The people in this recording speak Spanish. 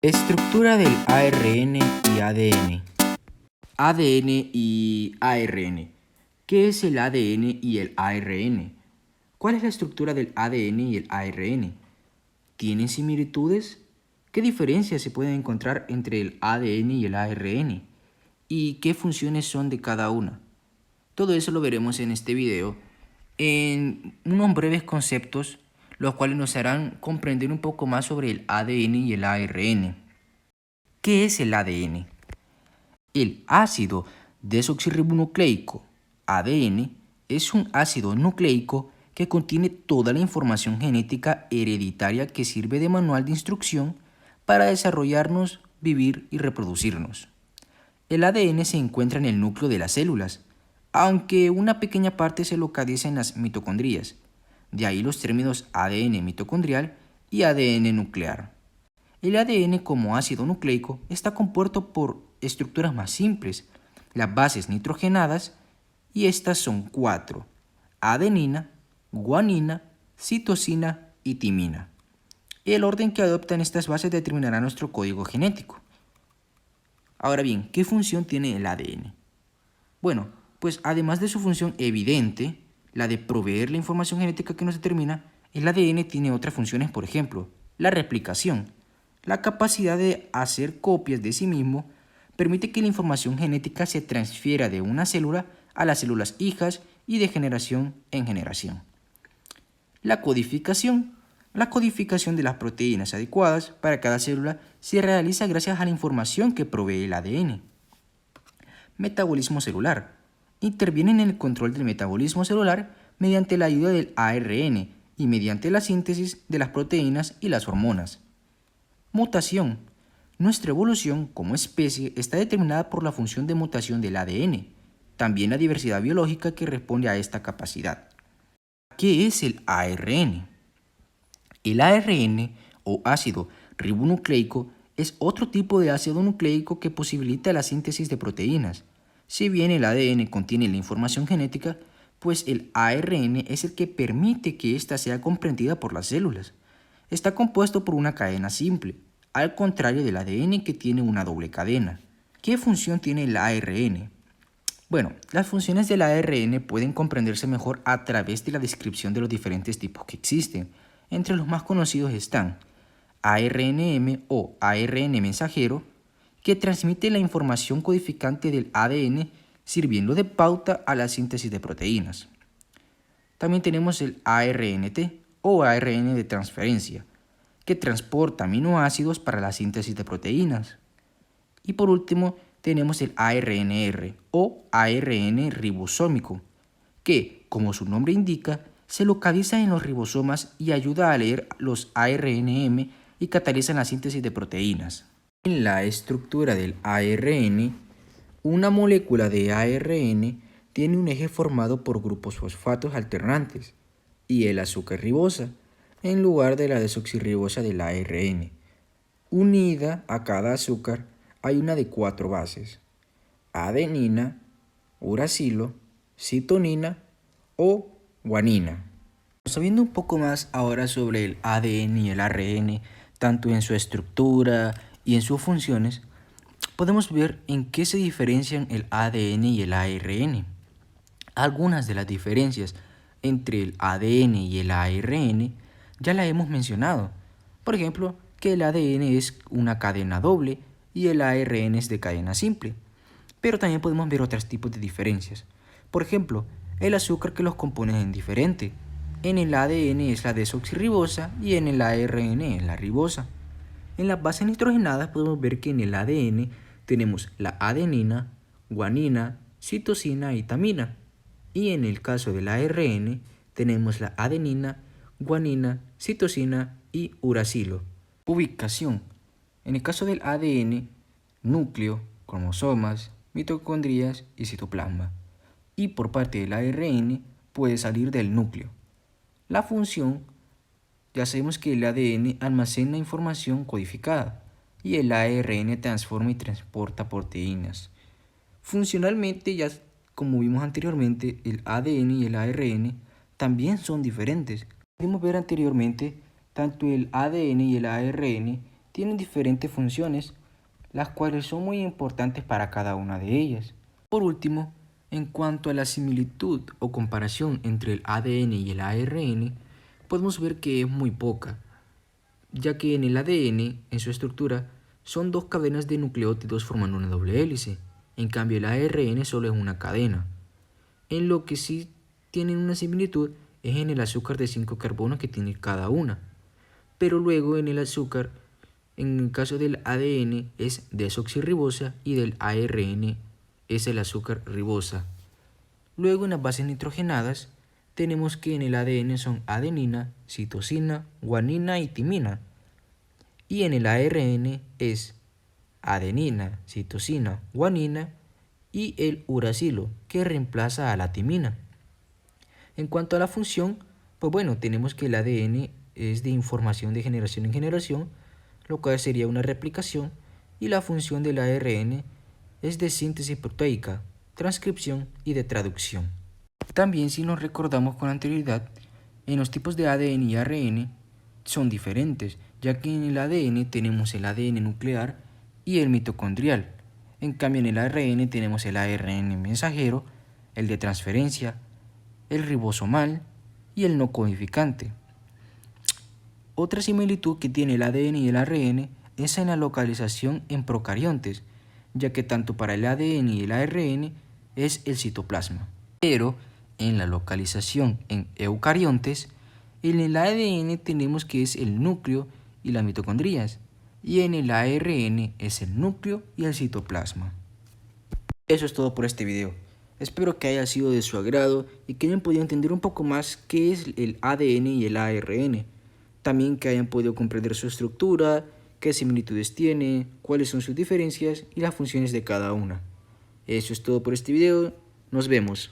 Estructura del ARN y ADN. ADN y ARN. ¿Qué es el ADN y el ARN? ¿Cuál es la estructura del ADN y el ARN? ¿Tienen similitudes? ¿Qué diferencias se pueden encontrar entre el ADN y el ARN? ¿Y qué funciones son de cada una? Todo eso lo veremos en este video en unos breves conceptos, los cuales nos harán comprender un poco más sobre el ADN y el ARN. ¿Qué es el ADN? El ácido desoxirribonucleico, ADN, es un ácido nucleico que contiene toda la información genética hereditaria que sirve de manual de instrucción para desarrollarnos, vivir y reproducirnos. El ADN se encuentra en el núcleo de las células, aunque una pequeña parte se localiza en las mitocondrias. De ahí los términos ADN mitocondrial y ADN nuclear. El ADN como ácido nucleico está compuesto por estructuras más simples, las bases nitrogenadas, y estas son 4: adenina, guanina, citosina y timina. El orden que adoptan estas bases determinará nuestro código genético. Ahora bien, ¿qué función tiene el ADN? Bueno, pues además de su función evidente, la de proveer la información genética que nos determina, el ADN tiene otras funciones, por ejemplo, la replicación. La capacidad de hacer copias de sí mismo permite que la información genética se transfiera de una célula a las células hijas y de generación en generación. La codificación. La codificación de las proteínas adecuadas para cada célula se realiza gracias a la información que provee el ADN. Metabolismo celular. Interviene en el control del metabolismo celular mediante la ayuda del ARN y mediante la síntesis de las proteínas y las hormonas. Mutación. Nuestra evolución como especie está determinada por la función de mutación del ADN, también la diversidad biológica que responde a esta capacidad. ¿Qué es el ARN? El ARN, o ácido ribonucleico, es otro tipo de ácido nucleico que posibilita la síntesis de proteínas. Si bien el ADN contiene la información genética, pues el ARN es el que permite que ésta sea comprendida por las células. Está compuesto por una cadena simple, al contrario del ADN que tiene una doble cadena. ¿Qué función tiene el ARN? Bueno, las funciones del ARN pueden comprenderse mejor a través de la descripción de los diferentes tipos que existen. Entre los más conocidos están ARNM o ARN mensajero, que transmite la información codificante del ADN sirviendo de pauta a la síntesis de proteínas. También tenemos el ARNT o ARN de transferencia, que transporta aminoácidos para la síntesis de proteínas. Y por último, tenemos el ARNR o ARN ribosómico, que, como su nombre indica, se localiza en los ribosomas y ayuda a leer los ARNM y cataliza la síntesis de proteínas. En la estructura del ARN, una molécula de ARN tiene un eje formado por grupos fosfatos alternantes y el azúcar ribosa, en lugar de la desoxirribosa del ARN. Unida a cada azúcar hay una de 4 bases: adenina, uracilo, citonina o guanina. Sabiendo un poco más ahora sobre el ADN y el ARN, tanto en su estructura y en sus funciones, podemos ver en qué se diferencian el ADN y el ARN. Algunas de las diferencias entre el ADN y el ARN ya la hemos mencionado. Por ejemplo, que el ADN es una cadena doble y el ARN es de cadena simple. Pero también podemos ver otros tipos de diferencias. Por ejemplo, el azúcar que los compone es diferente. En el ADN es la desoxirribosa y en el ARN es la ribosa. En las bases nitrogenadas podemos ver que en el ADN tenemos la adenina, guanina, citosina y tamina. Y en el caso del ARN tenemos la adenina, guanina, citosina y uracilo. Ubicación. En el caso del ADN, núcleo, cromosomas, mitocondrias y citoplasma. Y por parte del ARN puede salir del núcleo. La función, ya sabemos que el ADN almacena información codificada y el ARN transforma y transporta proteínas. Funcionalmente, ya como vimos anteriormente, el ADN y el ARN también son diferentes. Como pudimos ver anteriormente, tanto el ADN y el ARN tienen diferentes funciones, las cuales son muy importantes para cada una de ellas. Por último, en cuanto a la similitud o comparación entre el ADN y el ARN, podemos ver que es muy poca, ya que en el ADN, en su estructura, son dos cadenas de nucleótidos formando una doble hélice, en cambio el ARN solo es una cadena. En lo que sí tienen una similitud es en el azúcar de 5 carbonos que tiene cada una, pero luego en el azúcar, en el caso del ADN es desoxirribosa y del ARN es el azúcar ribosa. Luego en las bases nitrogenadas tenemos que en el ADN son adenina, citosina, guanina y timina. Y en el ARN es adenina, citosina, guanina y el uracilo, que reemplaza a la timina. En cuanto a la función, pues bueno, tenemos que el ADN es de información de generación en generación, lo cual sería una replicación, y la función del ARN es de síntesis proteica, transcripción y de traducción. También, si nos recordamos con anterioridad, en los tipos de ADN y ARN son diferentes, ya que en el ADN tenemos el ADN nuclear y el mitocondrial. En cambio, en el ARN tenemos el ARN mensajero, el de transferencia, el ribosomal y el no codificante. Otra similitud que tiene el ADN y el ARN es en la localización en procariontes, ya que tanto para el ADN y el ARN es el citoplasma. Pero en la localización en eucariontes, en el ADN tenemos que es el núcleo y las mitocondrias, y en el ARN es el núcleo y el citoplasma. Eso es todo por este video. Espero que haya sido de su agrado y que hayan podido entender un poco más qué es el ADN y el ARN. También que hayan podido comprender su estructura, qué similitudes tiene, cuáles son sus diferencias y las funciones de cada una. Eso es todo por este video. Nos vemos.